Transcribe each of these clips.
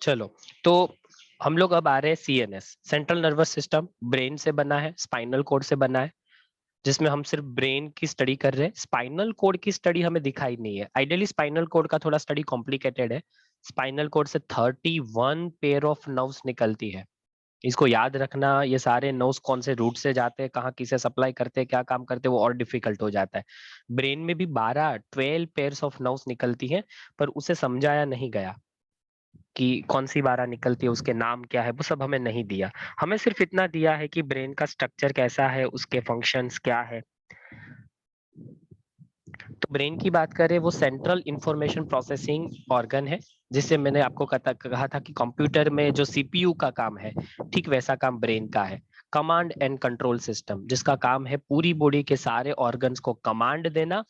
चलो, तो हम लोग अब आ रहे हैं CNS, central nervous system, brain से बना है, स्पाइनल कोड से बना है, जिसमें हम सिर्फ ब्रेन की स्टडी कर रहे हैं। स्पाइनल कोड की स्टडी हमें दिखाई नहीं है। आइडियली स्पाइनल कोड का थोड़ा स्टडी कॉम्प्लिकेटेड है। स्पाइनल कोड से 31 पेयर ऑफ नर्व्स निकलती है। इसको याद रखना, ये सारे नर्व्स कौन से रूट से जाते हैं, कहाँ किसे सप्लाई करते हैं, क्या काम करते हैं, वो और डिफिकल्ट हो जाता है। ब्रेन में भी 12 पेयर्स ऑफ नर्व्स निकलती हैं, पर उसे समझाया नहीं गया कि कौन सी 12 निकलती है, उसके नाम क्या है, वो सब हमें नहीं दिया। हमें सिर्फ इतना दिया है कि ब्रेन का स्ट्रक्चर कैसा है, उसके फंक्शंस क्या है। तो ब्रेन की बात करें, वो सेंट्रल इंफॉर्मेशन प्रोसेसिंग ऑर्गन है, जिससे मैंने आपको कहा था कि कंप्यूटर में जो सीपीयू का काम है, ठीक वैसा काम ब्रेन का है। कमांड एंड कंट्रोल सिस्टम, जिसका काम है पूरी बॉडी के सारे ऑर्गन्स को कमांड देना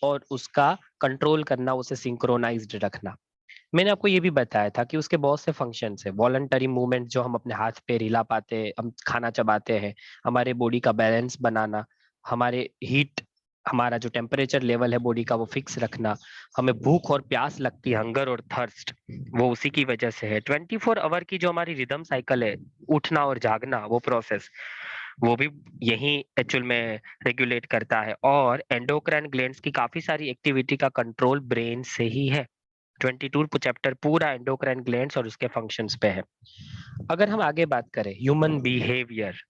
और उसका कंट्रोल करना, उसे सिंक्रोनाइज्ड रखना। मैंने आपको ये भी बताया था कि उसके बहुत से फंक्शंस है। वॉलंटरी मूवमेंट, जो हम अपने हाथ पैर हिला पाते हैं, हम खाना चबाते हैं, हमारे बॉडी का बैलेंस बनाना, हमारे हीट, हमारा जो टेम्परेचर लेवल है बॉडी का, वो फिक्स रखना, हमें भूख और प्यास लगती है, हंगर और थर्स्ट, वो उसी की वजह से है। 24 आवर की जो हमारी रिदम साइकिल है, उठना और जागना, वो प्रोसेस, वो भी यही एक्चुअल में रेगुलेट करता है। और एंडोक्राइन ग्लैंड्स की काफी सारी एक्टिविटी का कंट्रोल ब्रेन से ही है। 22 चैप्टर पूरा एंडोक्राइन ग्लैंड्स और उसके फंक्शंस पे है। अगर हम आगे बात करें ह्यूमन बिहेवियर,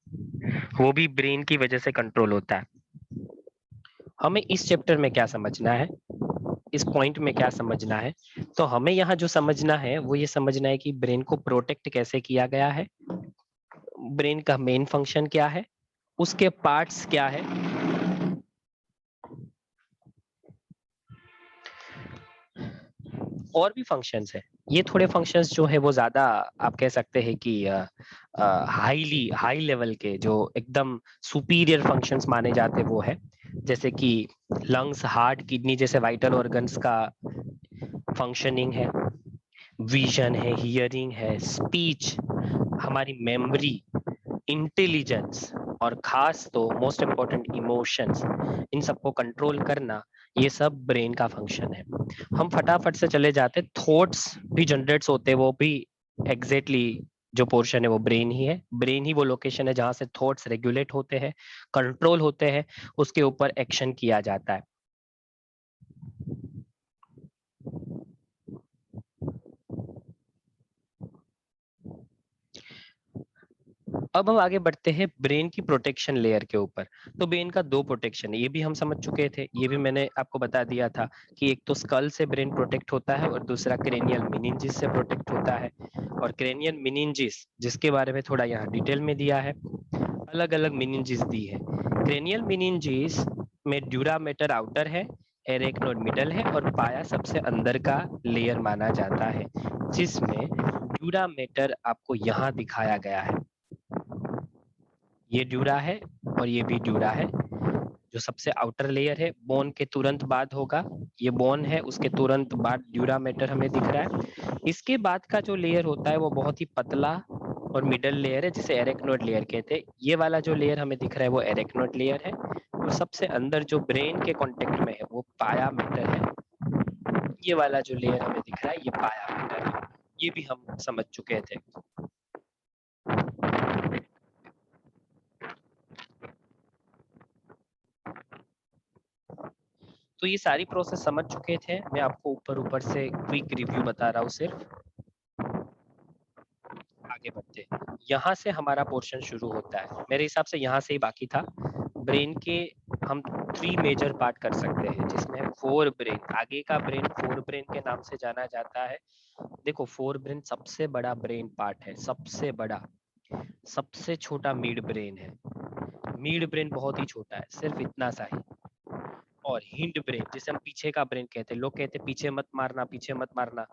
वो भी ब्रेन की वजह से कंट्रोल होता है। हमें इस चैप्टर में क्या समझना है, इस पॉइंट में क्या समझना है, तो हमें यहाँ जो समझना है वो ये समझना है कि ब्रेन को प्रोटेक्ट कैसे किया गया है, ब्रेन का मेन फंक्शन क्या है, उसके पार्ट्स क्या है, और भी फंक्शंस है। ये थोड़े फंक्शंस जो है वो ज्यादा, आप कह सकते हैं कि हाई लेवल के, जो एकदम सुपीरियर फंक्शंस माने जाते हैं, वो है जैसे कि लंग्स, हार्ट, किडनी जैसे वाइटल ऑर्गन्स का फंक्शनिंग है, विजन है, हियरिंग है, स्पीच, हमारी मेमोरी, इंटेलिजेंस, और खास तो मोस्ट इम्पोर्टेंट इमोशंस, इन सबको कंट्रोल करना, ये सब ब्रेन का फंक्शन है। हम फटाफट से चले जाते, थॉट्स भी जनरेट्स होते हैं, वो भी एग्जैक्टली जो पोर्शन है वो ब्रेन ही है। ब्रेन ही वो लोकेशन है जहां से थॉट्स रेगुलेट होते हैं, कंट्रोल होते हैं, उसके ऊपर एक्शन किया जाता है। अब हम आगे बढ़ते हैं ब्रेन की प्रोटेक्शन लेयर के ऊपर। तो ब्रेन का दो प्रोटेक्शन है, ये भी हम समझ चुके थे, ये भी मैंने आपको बता दिया था कि एक तो स्कल से ब्रेन प्रोटेक्ट होता है और दूसरा क्रेनियल मेनिंजिस से प्रोटेक्ट होता है। और क्रेनियल मेनिंजिस, जिसके बारे में थोड़ा यहाँ डिटेल में दिया है, अलग अलग मेनिंजिस दी है। क्रेनियल मेनिंजिस में ड्यूरामेटर आउटर है, एरेक्नोड मिडल है, और पाया सबसे अंदर का लेयर माना जाता है, जिसमें ड्यूरामेटर आपको यहाँ दिखाया गया है। ये ड्यूरा है और ये भी ड्यूरा है। जो सबसे आउटर लेयर है, बोन के तुरंत बाद होगा, ये बोन है, उसके तुरंत बाद ड्यूरामेटर हमें दिख रहा है। इसके बाद का जो लेयर होता है वो बहुत ही पतला और मिडल लेयर है, जिसे एरेक्नोड लेयर कहते हैं। ये वाला जो लेयर हमें दिख रहा है वो एरेक्नोड लेयर है, और सबसे अंदर जो ब्रेन के कांटेक्ट में है वो पाया मेटर है। ये वाला जो लेयर हमें दिख रहा है ये पाया मेटर है। ये भी हम समझ चुके थे। तो ये सारी प्रोसेस समझ चुके थे, मैं आपको ऊपर ऊपर से क्विक रिव्यू बता रहा हूँ सिर्फ। आगे बढ़ते, यहाँ से हमारा पोर्शन शुरू होता है, मेरे हिसाब से यहाँ से ही बाकी था। ब्रेन के हम 3 मेजर पार्ट कर सकते हैं, जिसमें फोर ब्रेन, आगे का ब्रेन फोर ब्रेन के नाम से जाना जाता है। देखो, फोर ब्रेन सबसे बड़ा ब्रेन पार्ट है, सबसे बड़ा। सबसे छोटा मिड ब्रेन है, मिड ब्रेन बहुत ही छोटा है, सिर्फ इतना सा ही। और हिंड ब्रेन, जिसे हम पीछे का ब्रेन कहते हैं, लोग कहते हैं पीछे मत मारना, पीछे मत मारना,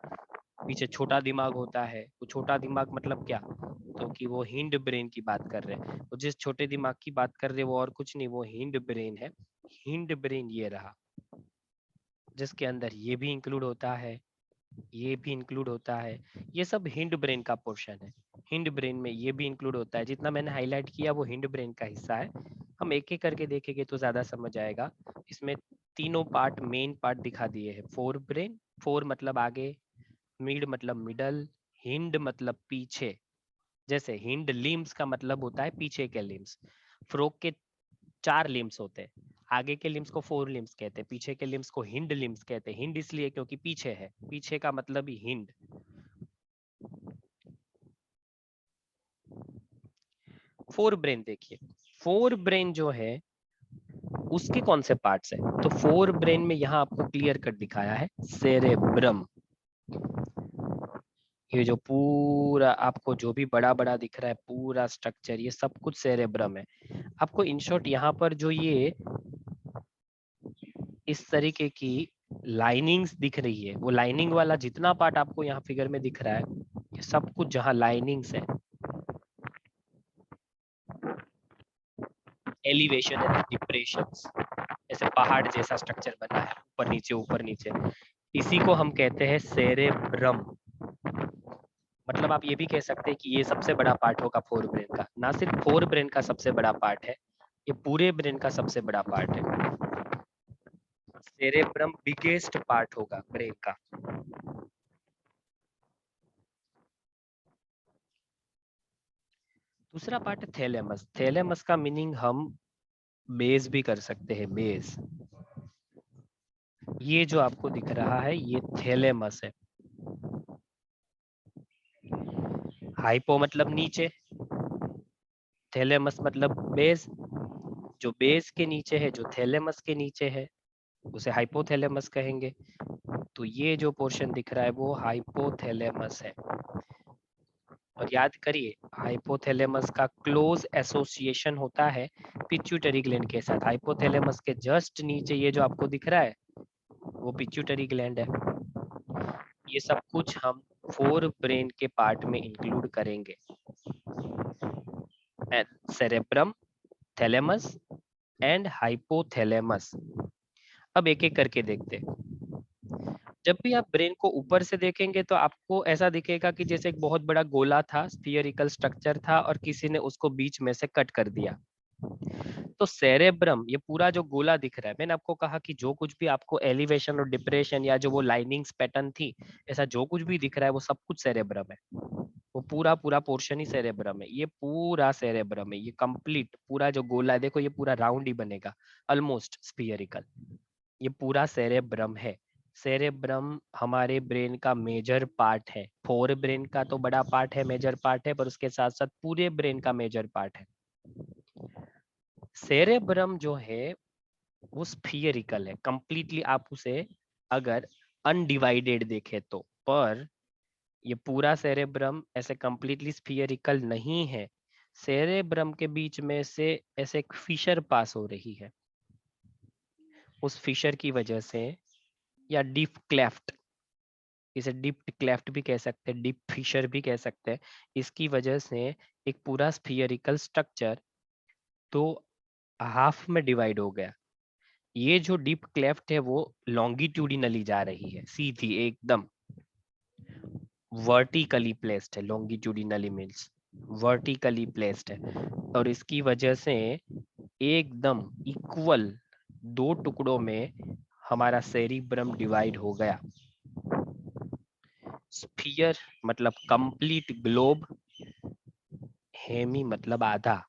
पीछे छोटा दिमाग होता है। वो छोटा दिमाग मतलब क्या, तो कि वो हिंड ब्रेन की बात कर रहे हैं। तो जिस छोटे दिमाग की बात कर रहे हैं वो और कुछ नहीं, वो हिंड ब्रेन है। हिंड ब्रेन ये रहा, जिसके अंदर ये भी इंक्लूड होता है, ये भी इंक्लूड होता है। ये सब हिंड ब्रेन का पोर्शन है। हिंड ब्रेन में ये भी इंक्लूड होता है, जितना मैंने हाईलाइट किया वो हिंड ब्रेन का हिस्सा है। हम एक एक करके देखेंगे तो ज्यादा समझ आएगा। इसमें तीनों पार्ट, मेन पार्ट दिखा दिए हैं। फोर ब्रेन, फोर मतलब आगे, मिड मतलब मिडल, हिंड मतलब पीछे, जैसे हिंड लिम्स का मतलब होता है पीछे के लिम्स। फ्रॉग के 4 लिम्स होते हैं, आगे के लिम्स को 4 लिम्स कहते हैं, पीछे के लिम्स को हिंड लिम्स कहते हैं। हिंड इसलिए क्योंकि पीछे है, पीछे का मतलब ही हिंड। फोर ब्रेन देखिए, फोर ब्रेन जो है उसके कौन से पार्ट्स है, तो फोर ब्रेन में यहाँ आपको क्लियर कट दिखाया है सेरेब्रम। ये जो पूरा आपको जो भी बड़ा बड़ा दिख रहा है पूरा स्ट्रक्चर, ये सब कुछ सेरेब्रम है। आपको इन शॉर्ट यहाँ पर जो ये इस तरीके की लाइनिंग्स दिख रही है, वो लाइनिंग वाला जितना पार्ट आपको यहाँ फिगर में दिख रहा है, ये सब कुछ जहाँ लाइनिंग्स है, एलिवेशन एंड डिप्रेशंस, ऐसे पहाड़ जैसा स्ट्रक्चर बना है ऊपर नीचे, इसी को हम कहते हैं सेरेब्रम। मतलब आप ये भी कह सकते हैं कि ये सबसे बड़ा पार्ट होगा फोर ब्रेन का। ना सिर्फ फोर ब्रेन का सबसे बड़ा पार्ट है, ये पूरे ब्रेन का सबसे बड़ा पार्ट है। सेरेब्रम बिगेस्ट पार्ट होगा ब्रेन का। दूसरा पार्ट है थैलेमस। थैलेमस का मीनिंग हम बेस भी कर सकते हैं, बेस। ये जो आपको दिख रहा है ये थैलेमस है। हाइपो मतलब नीचे, थैलेमस मतलब बेस। जो बेस के नीचे है, जो थैलेमस के नीचे है, उसे हाइपोथैलेमस कहेंगे। तो ये जो पोर्शन दिख रहा है वो हाइपोथैलेमस है। और याद करिए हाइपोथैलेमस का क्लोज एसोसिएशन होता है पिट्यूटरी ग्लैंड के साथ। हाइपोथैलेमस के जस्ट नीचे ये जो आपको दिख रहा है वो पिट्यूटरी ग्लैंड है। ये सब कुछ हम फोर ब्रेन के पार्ट में इंक्लूड करेंगे, सेरेब्रम, थैलेमस एंड हाइपोथैलेमस। अब एक एक करके देखते हैं। जब भी आप ब्रेन को ऊपर से देखेंगे तो आपको ऐसा दिखेगा कि जैसे एक बहुत बड़ा गोला था, स्फीयरिकल स्ट्रक्चर था और किसी ने उसको बीच में से कट कर दिया। तो सेरेब्रम, ये पूरा जो गोला दिख रहा है, मैंने आपको कहा कि जो कुछ भी आपको एलिवेशन और डिप्रेशन या जो वो लाइनिंग्स पैटर्न थी, ऐसा जो कुछ भी दिख रहा है वो सब कुछ सेरेब्रम है। वो पूरा पूरा पोर्शन ही सेरेब्रम है। ये पूरा सेरेब्रम है, ये कंप्लीट पूरा जो गोला है, देखो ये पूरा राउंड ही बनेगा, ऑलमोस्ट स्फीयरिकल। ये पूरा सेरेब्रम है। सेरेब्रम हमारे ब्रेन का मेजर पार्ट है। फोर ब्रेन का तो बड़ा पार्ट है, मेजर पार्ट है, पर उसके साथ साथ पूरे ब्रेन का मेजर पार्ट है। सेरेब्रम जो है वो स्फीयरिकल है कंप्लीटली, आप उसे अगर अनडिवाइडेड देखें तो। पर ये पूरा सेरेब्रम ऐसे कंप्लीटली स्फीयरिकल नहीं है। सेरेब्रम के बीच में से ऐसे एक फिशर पास हो रही है। उस फिशर की वजह से, या डीप क्लेफ्ट, इसे डीप क्लेफ्ट भी कह सकते हैं, डीप फिशर भी कह सकते हैं, इसकी वजह से एक पूरा स्फीयरिकल स्ट्रक्चर तो हाफ में डिवाइड हो गया। ये जो डीप क्लेफ्ट है वो लॉन्गिट्यूडिनली जा रही है, सीधी एकदम वर्टिकली प्लेस्ड है। लॉन्गिट्यूडिनली मीन्स वर्टिकली प्लेस्ड है, और इसकी वजह से एकदम इक्वल दो टुकड़ों में हमारा सेरिब्रम डिवाइड हो गया। स्फीयर मतलब कंप्लीट ग्लोब, हेमी मतलब आधा।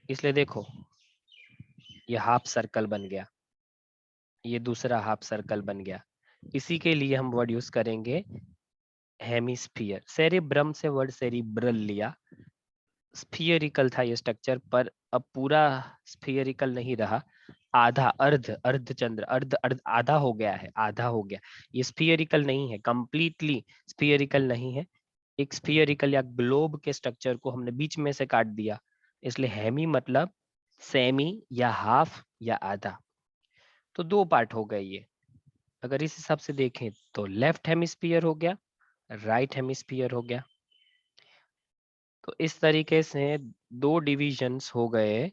इसलिए देखो ये हाफ सर्कल बन गया, ये दूसरा हाफ सर्कल बन गया। इसी के लिए हम वर्ड यूज करेंगे हेमिस्फीयर। सेरिब्रम से वर्ड सेरिब्रल लिया। स्फीयरिकल था ये स्ट्रक्चर, पर अब पूरा स्फीयरिकल नहीं रहा, आधा, अर्ध, अर्धचंद्र, अर्ध अर्ध आधा हो गया है, आधा हो गया। ये स्फीयरिकल नहीं है, कंप्लीटली स्फीयरिकल नहीं है। एक स्फीयरिकल या ग्लोब के स्ट्रक्चर को हमने बीच में से काट दिया, इसलिए हेमी मतलब सेमी या हाफ या आधा। तो दो पार्ट हो गए ये। अगर इस हिसाब से देखें तो लेफ्ट हेमिस्फीयर हो गया, राइट हेमिस्फीयर हो गया। तो इस तरीके से दो डिविजन्स हो गए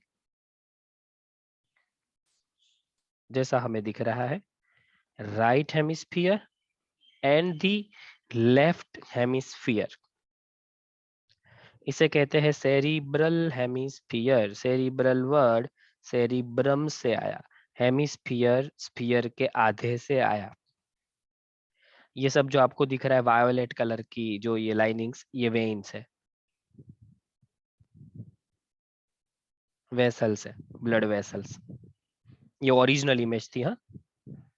जैसा हमें दिख रहा है, right hemisphere and the left hemisphere. इसे कहते हैं cerebral hemisphere. Cerebral word cerebrum से आया, हेमिस्फीयर स्फीयर के आधे से आया। ये सब जो आपको दिख रहा है वायोलेट कलर की जो ये लाइनिंग्स, ये वेन्स है, वेसल्स है, ब्लड वेसल्स। ये ओरिजिनल इमेज थी, हाँ,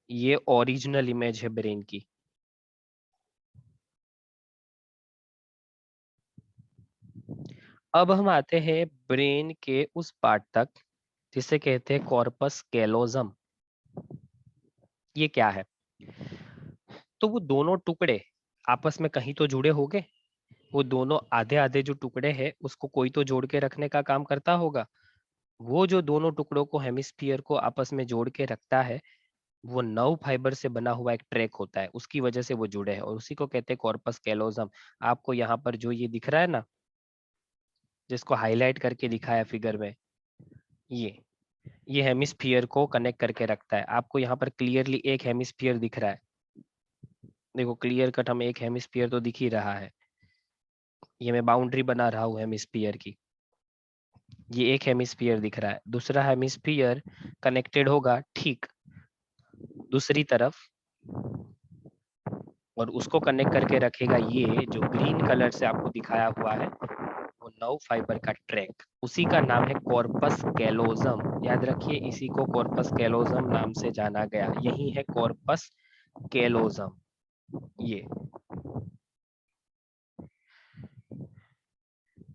ये ओरिजिनल इमेज है ब्रेन की। अब हम आते हैं ब्रेन के उस पार्ट तक जिसे कहते हैं कॉर्पस कैलोजम। ये क्या है? तो वो दोनों टुकड़े आपस में कहीं तो जुड़े होंगे, वो दोनों आधे आधे जो टुकड़े हैं उसको कोई तो जोड़ के रखने का काम करता होगा। वो जो दोनों टुकड़ों को, हेमिस्फीयर को आपस में जोड़ के रखता है, वो नर्व फाइबर से बना हुआ एक ट्रैक होता है, उसकी वजह से वो जुड़े हैं और उसी को कहते हैं कॉर्पस कैलोजम। आपको यहाँ पर जो ये दिख रहा है ना, जिसको हाईलाइट करके दिखा है फिगर में, ये हेमिस्फीयर को कनेक्ट करके रखता है। आपको यहाँ पर क्लियरली एक हेमिस्फीयर दिख रहा है, देखो क्लियर कट हमें एक हेमिस्फीयर तो दिख ही रहा है। ये मैं बाउंड्री बना रहा हूँ हेमिस्फीयर की, ये एक हेमिस्फीयर दिख रहा है। दूसरा हेमिस्फीयर कनेक्टेड होगा ठीक दूसरी तरफ, और उसको कनेक्ट करके रखेगा ये जो ग्रीन कलर से आपको दिखाया हुआ है, वो नर्व फाइबर का ट्रैक, उसी का नाम है कॉर्पस कैलोजम। याद रखिए, इसी को कॉर्पस कैलोजम नाम से जाना गया। यही है कॉर्पस कैलोजम। ये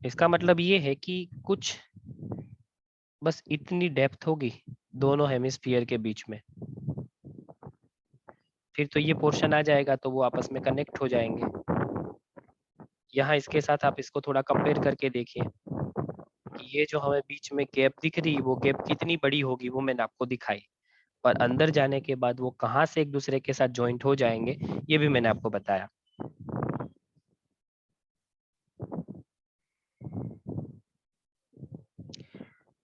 इसका मतलब ये है कि कुछ बस इतनी डेप्थ होगी दोनों हेमिस्फीयर के बीच में, फिर तो ये पोर्शन आ जाएगा तो वो आपस में कनेक्ट हो जाएंगे। यहाँ इसके साथ आप इसको थोड़ा कंपेयर करके देखिए कि ये जो हमें बीच में गैप दिख रही, वो गैप कितनी बड़ी होगी वो मैंने आपको दिखाई, पर अंदर जाने के बाद वो कहाँ से एक दूसरे के साथ ज्वाइंट हो जाएंगे ये भी मैंने आपको बताया।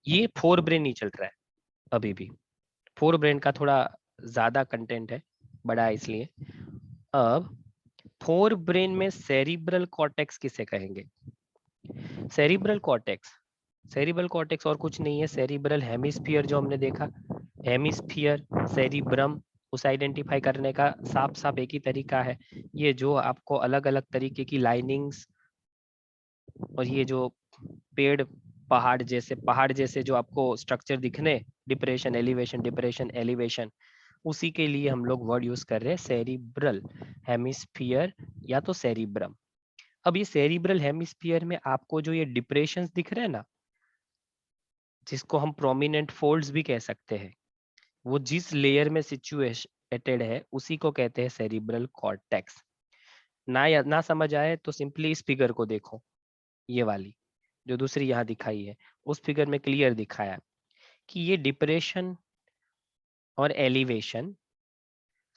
ये फोर ब्रेन नहीं चल रहा है अभी भी, फोर ब्रेन का थोड़ा ज्यादा कंटेंट है, बड़ा है इसलिए। अब फोर ब्रेन में सेरिब्रल कॉर्टेक्स किसे कहेंगे? सेरिब्रल कॉर्टेक्स, सेरिब्रल कॉर्टेक्स और कुछ नहीं है, सेरिब्रल हेमिस्फीयर जो हमने देखा, हेमिस्फीयर सेरिब्रम, उसे आइडेंटिफाई करने का साफ साफ एक ही तरीका है। ये जो आपको अलग अलग तरीके की लाइनिंग्स और ये जो पेड़ पहाड़ जैसे जो आपको स्ट्रक्चर दिखने, डिप्रेशन एलिवेशन, डिप्रेशन एलिवेशन, उसी के लिए हम लोग वर्ड यूज कर रहे हैं सेरिब्रल हेमिस्फीयर या तो सेरिब्रम। अब ये सेरिब्रल हेमिस्फीयर में आपको जो ये डिप्रेशंस दिख रहे हैं ना, जिसको हम प्रोमिनेंट फोल्ड्स भी कह सकते हैं, वो जिस लेयर में सिचुएटेड है उसी को कहते हैं सेरिब्रल कॉर्टेक्स। ना समझ आए तो सिंपली इस फिगर को देखो, ये वाली जो दूसरी यहाँ दिखाई है, उस फिगर में क्लियर दिखाया कि ये डिप्रेशन और एलिवेशन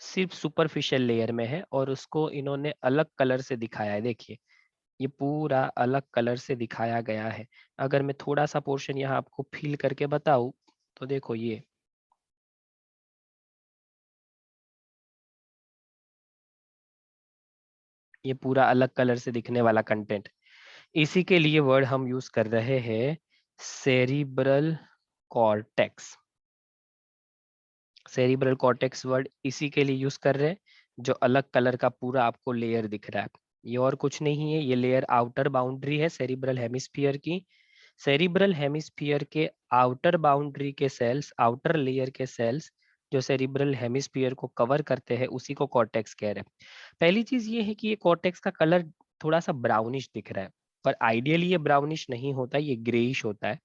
सिर्फ सुपरफिशियल लेयर में है और उसको इन्होंने अलग कलर से दिखाया है। देखिए ये पूरा अलग कलर से दिखाया गया है। अगर मैं थोड़ा सा पोर्शन यहाँ आपको फील करके बताऊं तो देखो ये पूरा अलग कलर से दिखने वाला कंटेंट, इसी के लिए वर्ड हम यूज कर रहे हैं cerebral cortex. Cerebral cortex word इसी के लिए यूज कर रहे हैं, जो अलग कलर का पूरा आपको लेयर दिख रहा है। ये और कुछ नहीं है, ये लेयर आउटर बाउंड्री है सेरिब्रल हेमिस्फीयर की। सेरिब्रल हेमिस्फीयर के आउटर बाउंड्री के सेल्स, आउटर लेयर के सेल्स जो सेरिब्रल हेमिस्फीयर को कवर करते हैं, उसी को कॉर्टेक्स कह रहे हैं। पहली चीज ये है कि ये कॉर्टेक्स का कलर थोड़ा सा ब्राउनिश दिख रहा है, पर आइडियली ये ब्राउनिश नहीं होता, ये ग्रेइश होता है।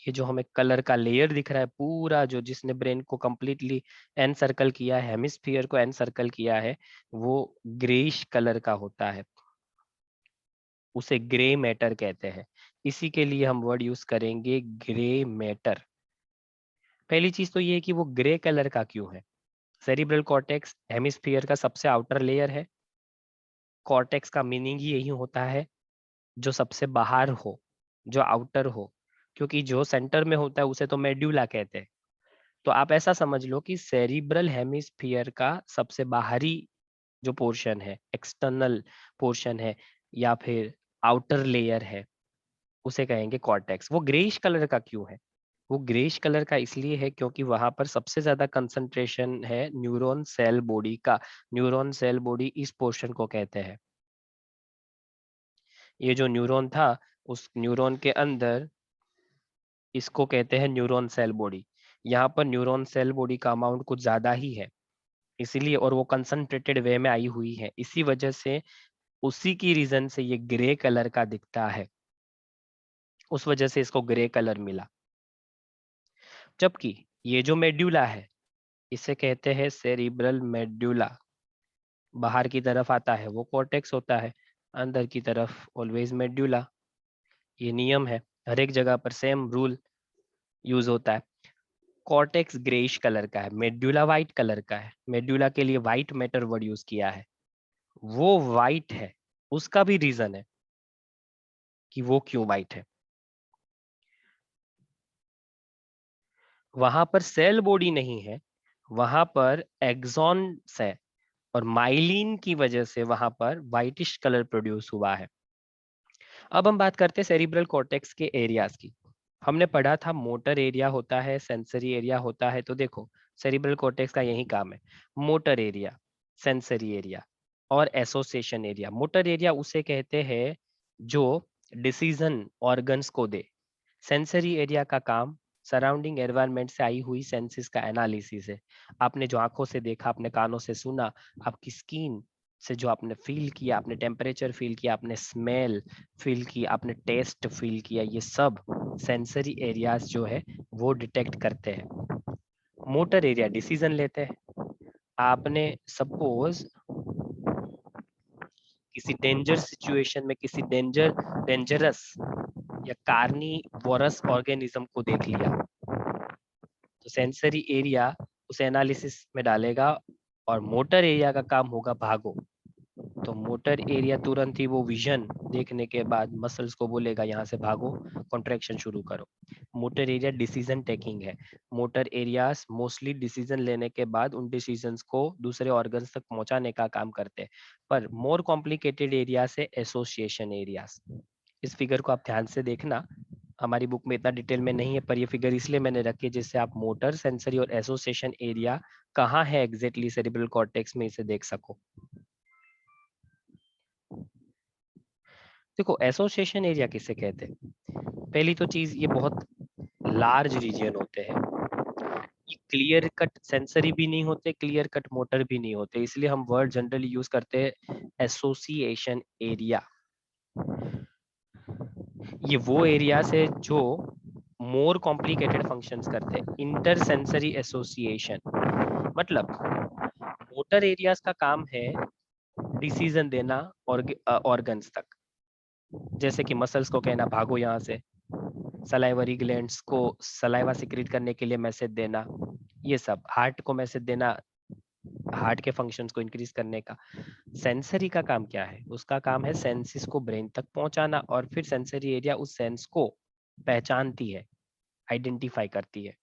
ये जो हमें कलर का लेयर दिख रहा है पूरा, जो जिसने ब्रेन को कंप्लीटली एन सर्कल किया है, हेमिस्फीयर को एन सर्कल किया है, वो ग्रेइश कलर का होता है, उसे ग्रे मैटर कहते हैं। इसी के लिए हम वर्ड यूज करेंगे ग्रे मैटर। पहली चीज तो ये है कि वो ग्रे कलर का क्यों है। सेरिब्रल कॉर्टेक्स हेमिस्फीयर का सबसे आउटर लेयर है। कॉर्टेक्स का मीनिंग ही यही होता है जो सबसे बाहर हो, जो आउटर हो, क्योंकि जो सेंटर में होता है उसे तो मेड्यूला कहते हैं। तो आप ऐसा समझ लो कि सेरिब्रल हेमिस्फीयर का सबसे बाहरी जो पोर्शन है, एक्सटर्नल पोर्शन है या फिर आउटर लेयर है, उसे कहेंगे कॉर्टेक्स। वो ग्रेइश कलर का क्यों है? वो ग्रेश कलर का इसलिए है क्योंकि वहां पर सबसे ज्यादा कंसंट्रेशन है न्यूरॉन सेल बॉडी का। न्यूरॉन सेल बॉडी इस पोर्शन को कहते हैं। ये जो न्यूरॉन था, उस न्यूरॉन के अंदर इसको कहते हैं न्यूरॉन सेल बॉडी। यहाँ पर न्यूरॉन सेल बॉडी का अमाउंट कुछ ज्यादा ही है, इसीलिए, और वो कंसंट्रेटेड वे में आई हुई है, इसी वजह से, उसी की रीजन से ये ग्रे कलर का दिखता है, उस वजह से इसको ग्रे कलर मिला। जबकि ये जो मेड्यूला है, इसे कहते हैं सेरिब्रल मेड्यूला। बाहर की तरफ आता है वो कॉर्टेक्स होता है, अंदर की तरफ ऑलवेज मेड्यूला। ये नियम है, हर एक जगह पर सेम रूल यूज होता है। कॉर्टेक्स ग्रेइश कलर का है, मेड्यूला व्हाइट कलर का है। मेड्यूला के लिए व्हाइट मैटर वर्ड यूज किया है, वो व्हाइट है। उसका भी रीजन है कि वो क्यों व्हाइट है। वहां पर सेल बॉडी नहीं है, वहां पर एक्सॉन्स है, और माइलिन की वजह से वहां पर व्हाइटिश कलर प्रोड्यूस हुआ है। अब हम बात करते हैं सेरिब्रल कॉर्टेक्स के एरियाज की। हमने पढ़ा था मोटर एरिया होता है, सेंसरी एरिया होता है। तो देखो, सेरिब्रल कॉर्टेक्स का यही काम है, मोटर एरिया, सेंसरी एरिया और एसोसिएशन एरिया। मोटर एरिया उसे कहते हैं जो डिसीजन ऑर्गन्स को दे। सेंसरी एरिया का काम सराउंडिंग एनवायरनमेंट से आई हुई सेंसेस का एनालिसिस है। आपने जो आंखों से देखा, आपने कानों से सुना, आपकी स्किन से जो आपने फील किया, आपने टेम्परेचर फील किया, आपने स्मेल फील की, आपने टेस्ट फील किया, ये सब सेंसरी एरियाज जो है वो डिटेक्ट करते हैं। मोटर एरिया डिसीजन लेते हैं। आपने सपोज किसी डेंजर सिचुएशन में किसी डेंजरस या कार्निवोरस ऑर्गेनिज्म को देख लिया, तो सेंसरी एरिया उसे एनालिसिस में डालेगा, और मोटर एरिया का काम होगा भागो। तो मोटर एरिया तुरंत ही वो विजन देखने के बाद मसल्स को बोलेगा यहाँ से भागो, कॉन्ट्रैक्शन शुरू करो। मोटर एरिया डिसीजन टेकिंग है। मोटर एरियाज मोस्टली डिसीजन लेने के बाद उन डिसीजंस को दूसरे ऑर्गन्स तक पहुंचाने का काम करते हैं। पर मोर कॉम्प्लिकेटेड एरिया से एसोसिएशन एरियाज। इस फिगर को आप ध्यान से देखना, हमारी बुक में इतना डिटेल में नहीं है, पर ये फिगर इसलिए मैंने रखी है जिससे आप मोटर, सेंसरी और एसोसिएशन एरिया कहाँ है एग्जैक्टली सेरिब्रल कॉर्टेक्स में, इसे देख सको। देखो, एसोसिएशन एरिया किसे कहते हैं? पहली तो चीज, ये बहुत लार्ज रीजन होते हैं। ये क्लियर कट सेंसरी भी नहीं होते, क्लियर कट मोटर भी नहीं होते, इसलिए हम वर्ड जनरली यूज करते हैं एसोसिएशन एरिया। ये वो एरियाज है जो मोर कॉम्प्लिकेटेड फंक्शंस करते हैं। इंटर सेंसरी एसोसिएशन मतलब मोटर एरियाज का काम है डिसीजन देना ऑर्गन्स तक, जैसे कि मसल्स को कहना भागो यहाँ से, सलाइवरी ग्लैंड्स को सलाइवा सिक्रीट करने के लिए मैसेज देना, ये सब। हार्ट को मैसेज देना, हार्ट के फंक्शंस को इंक्रीज करने का। सेंसरी का काम क्या है? उसका काम है सेंसिस को ब्रेन तक पहुंचाना, और फिर सेंसरी एरिया उस सेंस को पहचानती है, आइडेंटिफाई करती है।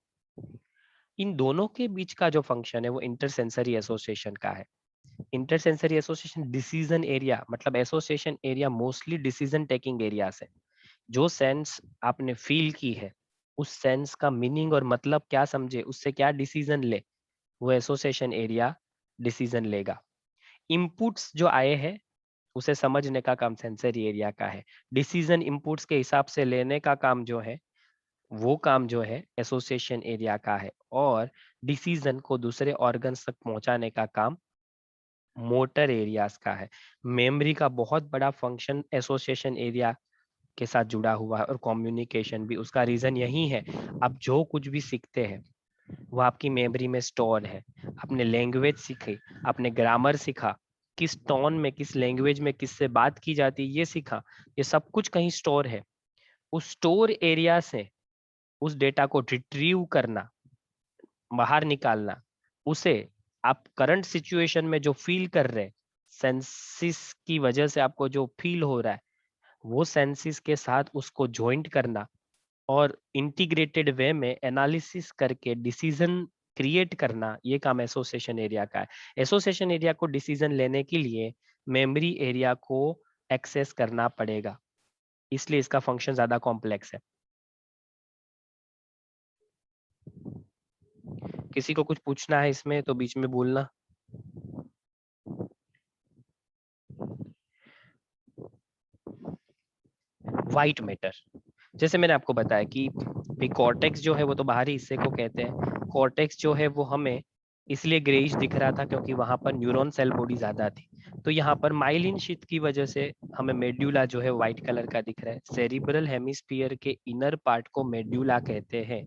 इन दोनों के बीच का जो फंक्शन है वो इंटरसेंसरी एसोसिएशन का है। इंटरसेंसरी एसोसिएशन डिसीजन एरिया, मतलब association area mostly decision taking area है। जो सेंस आपने फील की है, उस सेंस का मीनिंग और मतलब क्या समझे, उससे क्या डिसीजन ले, वो एसोसिएशन एरिया डिसीजन लेगा। इनपुट्स जो आए हैं उसे समझने का काम सेंसरी एरिया का है। डिसीजन इनपुट्स के हिसाब से लेने का काम जो है, वो काम जो है एसोसिएशन एरिया का है। और डिसीजन को दूसरे ऑर्गन्स तक पहुंचाने का काम मोटर एरियाज का है। मेमोरी का बहुत बड़ा फंक्शन एसोसिएशन एरिया के साथ जुड़ा हुआ है, और कम्युनिकेशन भी। उसका रीजन यही है, आप जो कुछ भी सीखते हैं वो आपकी मेमोरी में स्टोर है। आपने लैंग्वेज सीखी, आपने ग्रामर सीखा, किस टोन में, किस लैंग्वेज में किससे बात की जाती है, ये सीखा, ये सब कुछ कहीं स्टोर है। उस स्टोर एरिया से उस डेटा को रिट्रीव करना, बाहर निकालना, उसे आप करंट सिचुएशन में जो फील कर रहे हैं, सेंसिस की वजह से आपको जो फील हो रहा है, वो सेंसिस के साथ उसको ज्वाइंट करना, और इंटीग्रेटेड वे में एनालिसिस करके डिसीजन क्रिएट करना, ये काम एसोसिएशन एरिया का है। एसोसिएशन एरिया को डिसीजन लेने के लिए मेमोरी एरिया को एक्सेस करना पड़ेगा, इसलिए इसका फंक्शन ज्यादा कॉम्प्लेक्स है। किसी को कुछ पूछना है इसमें तो बीच में बोलना। व्हाइट मैटर, जैसे मैंने आपको बताया कि कॉर्टेक्स जो है वो तो बाहरी हिस्से को कहते हैं। कॉर्टेक्स जो है वो हमें इसलिए ग्रेइश दिख रहा था क्योंकि वहां पर न्यूरॉन सेल बॉडी ज्यादा थी। तो यहाँ पर माइलिन शीथ की वजह से हमें मेड्यूला जो है व्हाइट कलर का दिख रहा है। सेरिब्रल हेमिस्फीयर के इनर पार्ट को मेड्यूला कहते हैं।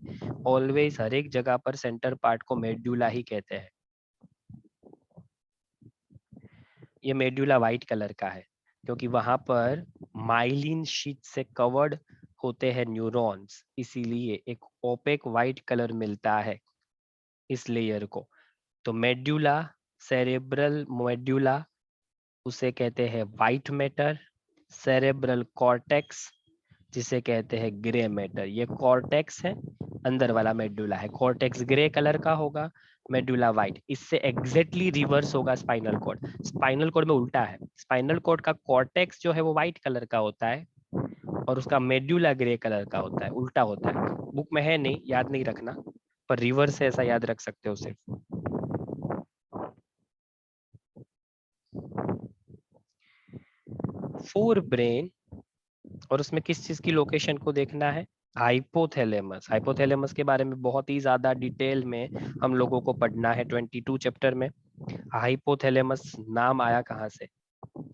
ऑलवेज हर एक जगह पर सेंटर पार्ट को मेड्यूला ही कहते हैं। ये मेड्यूला व्हाइट कलर का है क्योंकि वहां पर माइलिन शीट से कवर्ड होते हैं न्यूरॉन्स, इसीलिए एक ओपेक व्हाइट कलर मिलता है इस लेयर को। तो मेड्यूला, सेरेब्रल मेड्यूला, उसे कहते हैं व्हाइट मैटर। सेरेब्रल कॉर्टेक्स, जिसे कहते हैं ग्रे मैटर। ये कॉर्टेक्स है, अंदर वाला मेडुला है। कॉर्टेक्स ग्रे कलर का होगा, मेडुला व्हाइट। इससे एग्जैक्टली रिवर्स होगा स्पाइनल कॉर्ड। स्पाइनल कॉर्ड में उल्टा है, स्पाइनल कॉर्ड का कॉर्टेक्स जो है वो व्हाइट कलर का होता है और उसका मेडुला ग्रे कलर का होता है, उल्टा होता है। बुक में है नहीं, याद नहीं रखना, पर रिवर्स है ऐसा याद रख सकते हो सिर्फ। फोर ब्रेन, और उसमें किस चीज की लोकेशन को देखना है? हाइपोथैलेमस। हाइपोथैलेमस के बारे में बहुत ही ज्यादा डिटेल में हम लोगों को पढ़ना है 22 चैप्टर में। हाइपोथैलेमस नाम आया कहाँ से?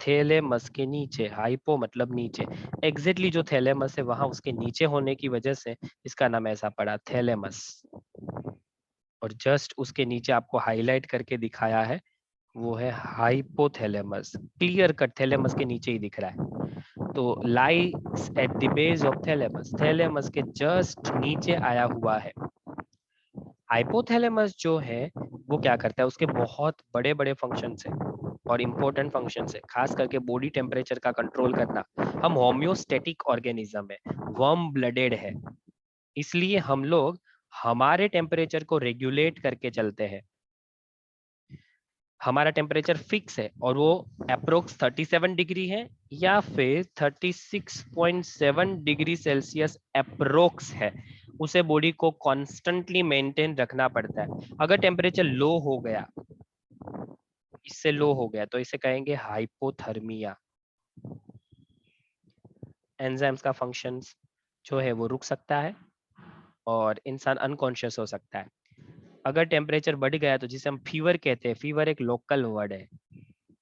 थैलेमस के नीचे, हाइपो मतलब नीचे, एग्जैक्टली जो थैलेमस है वहां उसके नीचे होने की वजह से इसका नाम ऐसा पड़ा, थैलेमस। और जस्ट उसके नीचे आपको हाईलाइट करके दिखाया है, वो है हाइपोथैलेमस। क्लियर कट थैलेमस के नीचे ही दिख रहा है। तो lies at the base of thalamus, thalamus के जस्ट नीचे आया हुआ है। हाइपोथैलेमस जो है वो क्या करता है, उसके बहुत बड़े बड़े फंक्शंस है और इम्पोर्टेंट फंक्शंस है, खास करके बॉडी टेम्परेचर का कंट्रोल करना। हम होम्योस्टेटिक ऑर्गेनिज्म है, वार्म ब्लडेड है, इसलिए हम लोग हमारे टेम्परेचर को रेगुलेट करके चलते हैं। हमारा टेम्परेचर फिक्स है और वो अप्रोक्स 37 डिग्री है या फिर 36.7 डिग्री सेल्सियस अप्रोक्स है, उसे बॉडी को कॉन्स्टेंटली मेंटेन रखना पड़ता है। अगर टेम्परेचर लो हो गया, इससे लो हो गया, तो इसे कहेंगे हाइपोथर्मिया। एंजाइम्स का फंक्शंस जो है वो रुक सकता है और इंसान अनकॉन्शियस हो सकता है। अगर टेम्परेचर बढ़ गया तो जिसे हम फीवर कहते हैं, फीवर एक लोकल वर्ड है,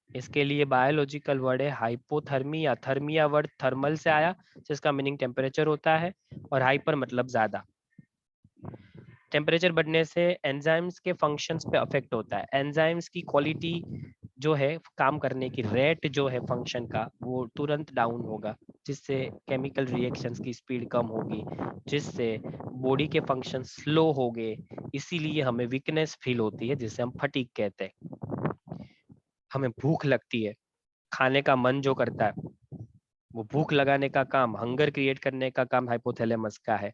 इसके लिए बायोलॉजिकल वर्ड है हाइपोथर्मिया। थर्मिया वर्ड थर्मल से आया, जिसका मीनिंग टेम्परेचर होता है, और हाइपर मतलब ज्यादा। टेम्परेचर बढ़ने से एंजाइम्स के फंक्शंस पे अफेक्ट होता है। एंजाइम्स की क्वालिटी जो है, काम करने की रेट जो है फंक्शन का, वो तुरंत डाउन होगा, जिससे केमिकल रिएक्शंस की स्पीड कम होगी, जिससे बॉडी के फंक्शन स्लो हो गए, इसीलिए हमें वीकनेस फील होती है, जिसे हम फटीग कहते हैं। हमें भूख लगती है, खाने का मन जो करता है, वो भूख लगाने का काम, हंगर क्रिएट करने का काम हाइपोथैलेमस का है।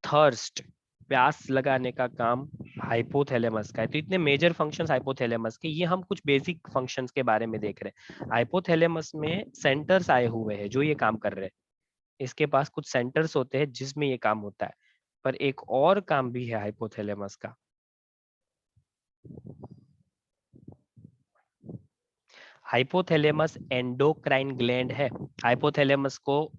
थर्स्ट, प्यास लगाने का काम हाइपोथैलेमस का है। तो इतने मेजर फंक्शंस हाइपोथैलेमस के, ये हम कुछ बेसिक फंक्शंस के बारे में देख रहे हैं। हाइपोथैलेमस में सेंटर्स आए हुए हैं जो ये काम कर रहे हैं। इसके पास कुछ सेंटर्स होते हैं जिसमें ये काम होता है, पर एक और काम भी है हाइपोथैलेमस का। हाइपोथैलेमस एंडोक्राइन ग्लैंड है। हाइपोथैलेमस को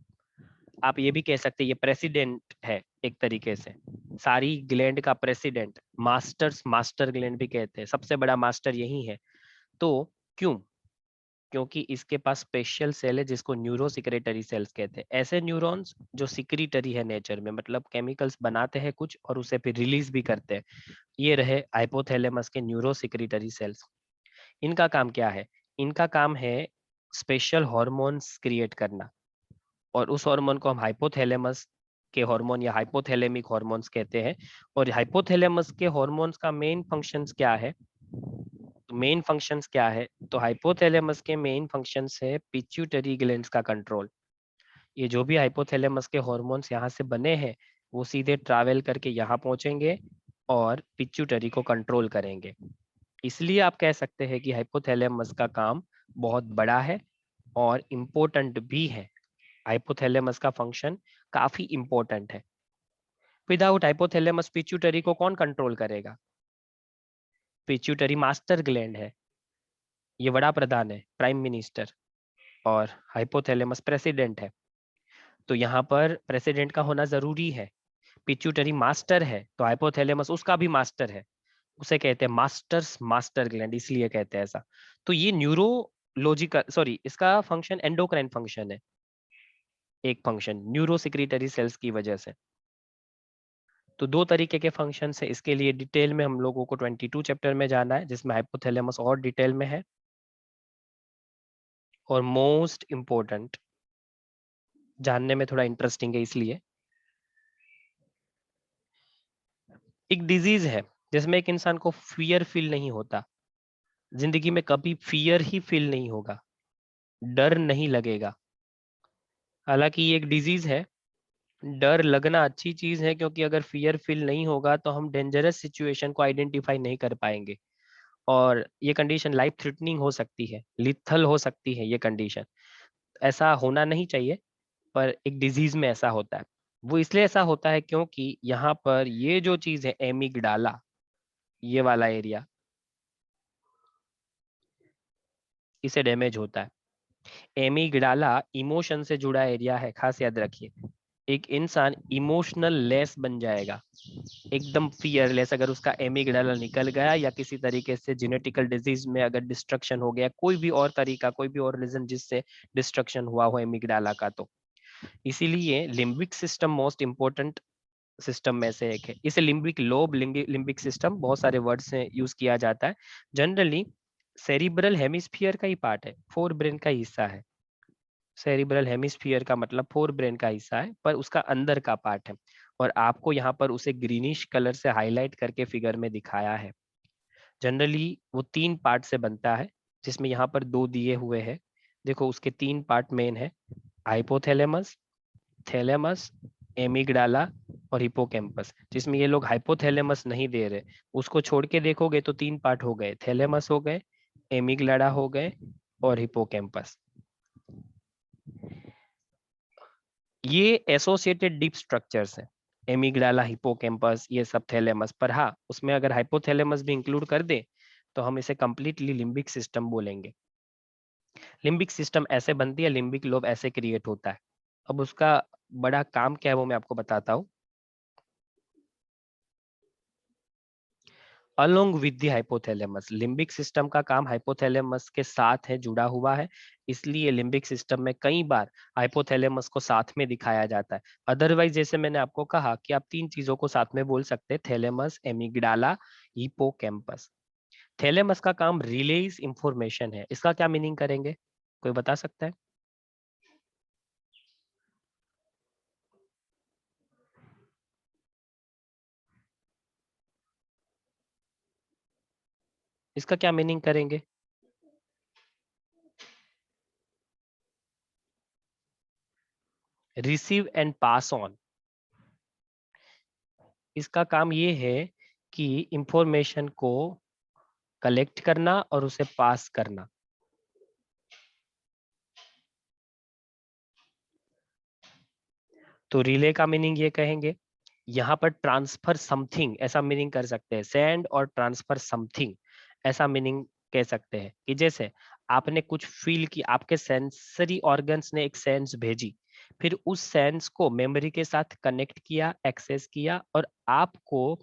आप ये भी कह सकते हैं, ये प्रेसिडेंट है एक तरीके से, सारी ग्लैंड का प्रेसिडेंट। मास्टर्स, मास्टर ग्लैंड भी कहते हैं, सबसे बड़ा मास्टर यही है। तो क्यों? क्योंकि इसके पास स्पेशल सेल है जिसको न्यूरो सिक्रेटरी सेल्स कहते हैं। ऐसे न्यूरॉन्स जो सिक्रेटरी है नेचर में, मतलब केमिकल्स बनाते हैं कुछ और उसे फिर रिलीज भी करते हैं। ये रहे हाइपोथैलेमस के न्यूरो सिक्रेटरी सेल्स। इनका काम क्या है? इनका काम है स्पेशल हॉर्मोन्स क्रिएट करना, और उस हार्मोन को हम हाइपोथैलेमस के हार्मोन या हाइपोथैलेमिक हार्मोन्स कहते हैं। और हाइपोथैलेमस के हार्मोन्स का मेन फंक्शंस क्या है? मेन फंक्शंस क्या है? तो हाइपोथैलेमस के मेन फंक्शंस है पिट्यूटरी ग्लैंड्स का कंट्रोल। ये जो भी हाइपोथैलेमस के हार्मोन्स यहाँ से बने हैं, वो सीधे ट्रैवल करके यहाँ पहुंचेंगे और पिट्यूटरी को कंट्रोल करेंगे। इसलिए आप कह सकते हैं कि हाइपोथैलेमस का काम बहुत बड़ा है और इम्पोर्टेंट भी है। हाइपोथैलेमस का फंक्शन काफी इंपॉर्टेंट है। विदाउट हाइपोथैलेमस पिट्यूटरी को कौन कंट्रोल करेगा? पिट्यूटरी मास्टर ग्लैंड है, ये बड़ा प्रधान है, प्राइम मिनिस्टर, और हाइपोथैलेमस प्रेसिडेंट है। तो यहाँ पर प्रेसिडेंट का होना जरूरी है। पिट्यूटरी मास्टर है तो हाइपोथैलेमस उसका भी मास्टर है, उसे कहते हैं मास्टर्स मास्टर ग्लैंड, इसलिए कहते हैं ऐसा। तो ये न्यूरोलॉजिकल, सॉरी, इसका फंक्शन एंडोक्राइन फंक्शन है, एक फंक्शन न्यूरो सिक्रीटरी सेल्स की वजह से। तो दो तरीके के फंक्शन है, इसके लिए डिटेल में हम लोगों को 22 चैप्टर में जाना है, जिसमें हाइपोथैलेमस और डिटेल में है। और मोस्ट इम्पोर्टेंट, जानने में थोड़ा इंटरेस्टिंग है, इसलिए एक डिजीज है जिसमें एक इंसान को फियर फील नहीं होता, जिंदगी में कभी फियर ही फील नहीं होगा, डर नहीं लगेगा। हालांकि ये एक डिजीज है, डर लगना अच्छी चीज है, क्योंकि अगर फियर फील नहीं होगा तो हम डेंजरस सिचुएशन को आइडेंटिफाई नहीं कर पाएंगे, और ये कंडीशन लाइफ थ्रेटनिंग हो सकती है, लिथल हो सकती है ये कंडीशन। ऐसा होना नहीं चाहिए, पर एक डिजीज में ऐसा होता है। वो इसलिए ऐसा होता है क्योंकि यहाँ पर ये जो चीज है एमिगडाला, ये वाला एरिया, इसे डैमेज होता है। एमिगडाला इमोशन से जुड़ा एरिया है, खास याद रखिए। एक इंसान इमोशनल लेस बन जाएगा, एकदम फियरलेस, अगर उसका एमिगडाला निकल गया, या किसी तरीके से जेनेटिकल डिजीज में अगर डिस्ट्रक्शन हो गया, कोई भी और तरीका, कोई भी और रीजन जिससे डिस्ट्रक्शन हुआ हो एमिगडाला का, तो इसीलिए limbic system most important system में से एक है। इसे लिम्बिक लोब, लिम्बिक सिस्टम, बहुत सारे वर्ड से यूज किया जाता है। जनरली सेरिब्रल हेमिस्फीयर का ही पार्ट है, फोर ब्रेन का हिस्सा है। सेरिब्रल हेमिस्फीयर का मतलब फोर ब्रेन का हिस्सा है, पर उसका अंदर का पार्ट है। और आपको यहाँ पर उसे ग्रीनिश कलर से हाईलाइट करके फिगर में दिखाया है। जनरली वो तीन पार्ट से बनता है, जिसमें यहाँ पर दो दिए हुए हैं। देखो उसके तीन पार्ट मेन है, हाइपोथैलेमस, थैलेमस, एमिगडाला और हिपोकैम्पस। जिसमें ये लोग हाइपोथैलेमस नहीं दे रहे, उसको छोड़ के देखोगे तो तीन पार्ट हो गए, थैलेमस हो गए, एमिगडाला हो गए, और हिपोकैम्पस। ये एसोसिएटेड डीप स्ट्रक्चर्स हैं, एमिगडाला, हिपोकैम्पस, ये सब थैलेमस। पर हाँ, उसमें अगर हाइपोथैलेमस भी इंक्लूड कर दे तो हम इसे कंप्लीटली लिम्बिक सिस्टम बोलेंगे। लिम्बिक सिस्टम ऐसे बनती है, लिम्बिक लोब ऐसे क्रिएट होता है। अब उसका बड़ा काम क्या है वो मैं आपको बताता हूँ। Along with the hypothalamus, limbic system का काम हाइपोथैलेमस के साथ है, जुड़ा हुआ है। इसलिए लिम्बिक सिस्टम में कई बार हाइपोथैलेमस को साथ में दिखाया जाता है। अदरवाइज जैसे मैंने आपको कहा कि आप तीन चीजों को साथ में बोल सकते हैं, थैलेमस, एमिगडाला, हिपोकैम्पस। थैलेमस का काम रिलेज इंफॉर्मेशन है, इसका क्या मीनिंग करेंगे, कोई बता सकता है? इसका क्या मीनिंग करेंगे? Receive and pass on. इसका काम ये है कि इंफॉर्मेशन को कलेक्ट करना और उसे पास करना। तो रिले का मीनिंग ये कहेंगे, यहाँ पर ट्रांसफर समथिंग ऐसा मीनिंग कर सकते हैं, सेंड और ट्रांसफर समथिंग ऐसा मीनिंग कह सकते हैं। कि जैसे आपने कुछ फील की, आपके सेंसरी ऑर्गन्स ने एक सेंस भेजी, फिर उस सेंस को मेमोरी के साथ कनेक्ट किया, एक्सेस किया, और आपको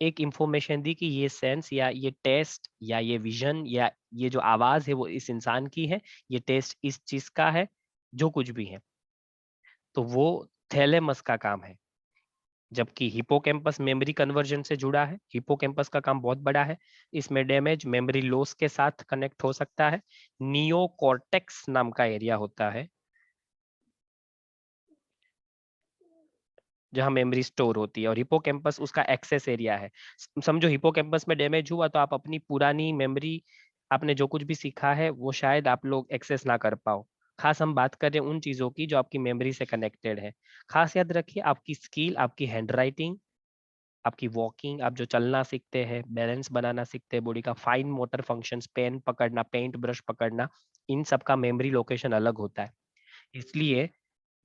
एक इंफॉर्मेशन दी कि ये सेंस या ये टेस्ट या ये विजन या ये जो आवाज है वो इस इंसान की है, ये टेस्ट इस चीज का है, जो कुछ भी है। तो वो थैलेमस का काम है। जबकि हिपोकैम्पस मेमोरी कन्वर्जन से जुड़ा है, हिपोकैम्पस का काम बहुत बड़ा है, इसमें डैमेज मेमोरी लॉस के साथ कनेक्ट हो सकता है। नियोकॉर्टेक्स नाम का एरिया होता है जहां मेमोरी स्टोर होती है, और हिपोकैम्पस उसका एक्सेस एरिया है। समझो हिपोकैम्पस में डैमेज हुआ तो आप अपनी पुरानी मेमोरी, आपने जो कुछ भी सीखा है वो शायद आप लोग एक्सेस ना कर पाओ। खास हम बात कर रहे हैं उन चीजों की जो आपकी मेमोरी से कनेक्टेड है। खास याद रखिए, आपकी स्किल, आपकी हैंडराइटिंग, आपकी वॉकिंग, आप जो चलना सीखते हैं, बैलेंस बनाना सीखते हैं, बॉडी का फाइन मोटर फंक्शंस, पेन पकड़ना, पेंट ब्रश पकड़ना, इन सब का मेमोरी लोकेशन अलग होता है। इसलिए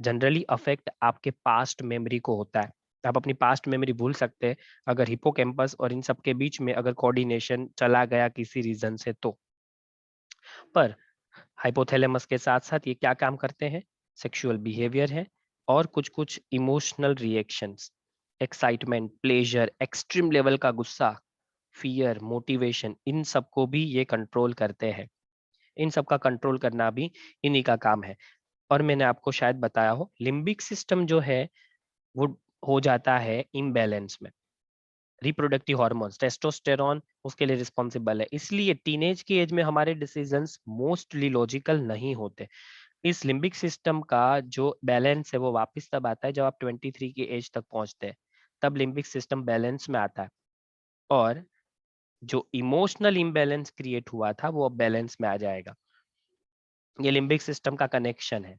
जनरली अफेक्ट आपके पास्ट मेमोरी को होता है। आप अपनी पास्ट मेमोरी भूल सकते हैं अगर हिपोकैम्पस और इन सब के बीच में अगर कोऑर्डिनेशन चला गया किसी रीजन से तो। पर हाइपोथैलेमस के साथ साथ ये क्या काम करते हैं? सेक्सुअल बिहेवियर है और कुछ कुछ emotional reactions, excitement, pleasure, extreme level का गुस्सा, फियर, मोटिवेशन, इन सबको भी ये कंट्रोल करते हैं। इन सब का कंट्रोल करना भी इन्हीं का काम है। और मैंने आपको शायद बताया हो, लिम्बिक सिस्टम जो है वो हो जाता है इम्बैलेंस में। रिप्रोडक्टिव हार्मोन्स, टेस्टोस्टेरॉन उसके लिए रिस्पॉन्सिबल है, इसलिए टीनेज की एज में हमारे डिसीजंस मोस्टली लॉजिकल नहीं होते। इस लिम्बिक सिस्टम का जो बैलेंस है वो वापस तब आता है जब आप 23 की एज तक पहुंचते हैं, तब लिम्बिक सिस्टम बैलेंस में आता है। और जो इमोशनल इम्बैलेंस क्रिएट हुआ था वो अब बैलेंस में आ जाएगा। ये लिम्बिक सिस्टम का कनेक्शन है।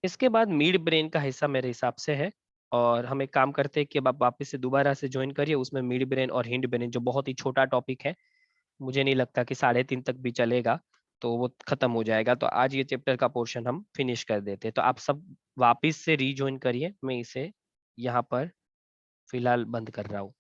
इसके बाद मिड ब्रेन का हिस्सा मेरे हिसाब से है, और हम एक काम करते हैं कि अब आप वापस से दोबारा से ज्वाइन करिए, उसमें मिड ब्रेन और हिंड ब्रेन जो बहुत ही छोटा टॉपिक है, मुझे नहीं लगता कि 3:30 तक भी चलेगा, तो वो खत्म हो जाएगा। तो आज ये चैप्टर का पोर्शन हम फिनिश कर देते हैं। तो आप सब वापस से रीजॉइन करिए, मैं इसे यहाँ पर फिलहाल बंद कर रहा हूँ।